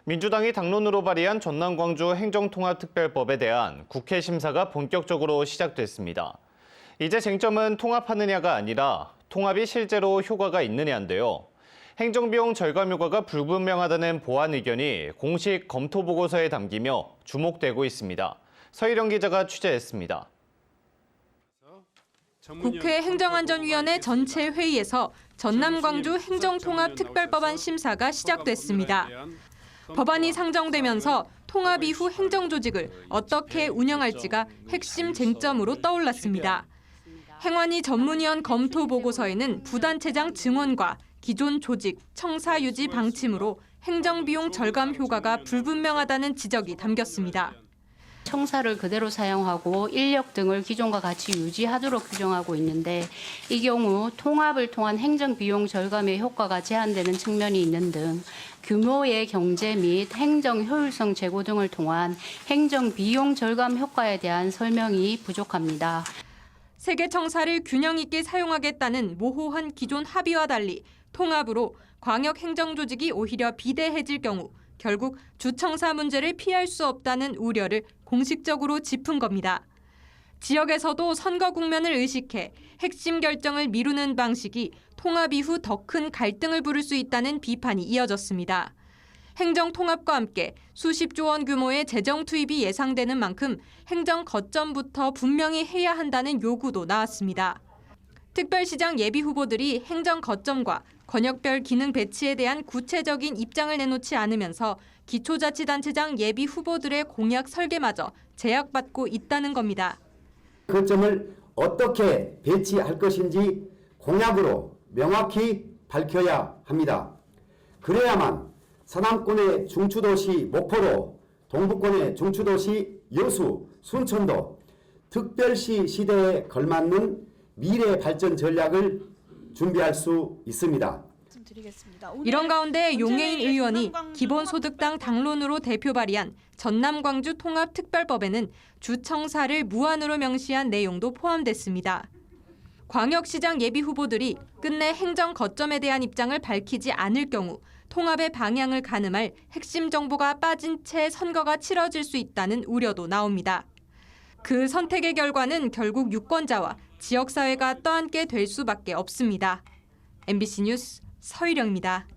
민주당이 당론으로 발의한 전남-광주 행정통합특별법에 대한 국회 심사가 본격적으로 시작됐습니다. 이제 쟁점은 통합하느냐가 아니라 통합이 실제로 효과가 있느냐인데요. 행정비용 절감 효과가 불분명하다는 보완 의견이 공식 검토 보고서에 담기며 주목되고 있습니다. 서희령 기자가 취재했습니다. 국회 행정안전위원회 전체 회의에서 전남-광주 행정통합특별법안 심사가 시작됐습니다. 법안이 상정되면서 통합 이후 행정조직을 어떻게 운영할지가 핵심 쟁점으로 떠올랐습니다. 행안위 전문위원 검토 보고서에는 부단체장 증원과 기존 조직, 청사 유지 방침으로 행정비용 절감 효과가 불분명하다는 지적이 담겼습니다. 청사를 그대로 사용하고 인력 등을 기존과 같이 유지하도록 규정하고 있는데 이 경우 통합을 통한 행정비용 절감의 효과가 제한되는 측면이 있는 등 규모의 경제 및 행정 효율성 제고 등을 통한 행정비용 절감 효과에 대한 설명이 부족합니다. 세계 청사를 균형 있게 사용하겠다는 모호한 기존 합의와 달리 통합으로 광역 행정조직이 오히려 비대해질 경우 결국 주청사 문제를 피할 수 없다는 우려를 공식적으로 짚은 겁니다. 지역에서도 선거 국면을 의식해 핵심 결정을 미루는 방식이 통합 이후 더 큰 갈등을 부를 수 있다는 비판이 이어졌습니다. 행정 통합과 함께 수십조 원 규모의 재정 투입이 예상되는 만큼 행정 거점부터 분명히 해야 한다는 요구도 나왔습니다. 특별시장 예비 후보들이 행정 거점과 권역별 기능 배치에 대한 구체적인 입장을 내놓지 않으면서 기초자치단체장 예비 후보들의 공약 설계마저 제약받고 있다는 겁니다. 거점을 어떻게 배치할 것인지 공약으로 명확히 밝혀야 합니다. 그래야만 서남권의 중추도시 목포도, 동북권의 중추도시 여수, 순천도 특별시 시대에 걸맞는 미래 발전 전략을 준비할 수 있습니다. 이런 가운데 용해인 의원이 기본소득당 당론으로 대표 발의한 전남-광주 통합특별법에는 주청사를 무한으로 명시한 내용도 포함됐습니다. 광역시장 예비 후보들이 끝내 행정 거점에 대한 입장을 밝히지 않을 경우 통합의 방향을 가늠할 핵심 정보가 빠진 채 선거가 치러질 수 있다는 우려도 나옵니다. 그 선택의 결과는 결국 유권자와 지역사회가 떠안게 될 수밖에 없습니다. MBC 뉴스 서희령입니다.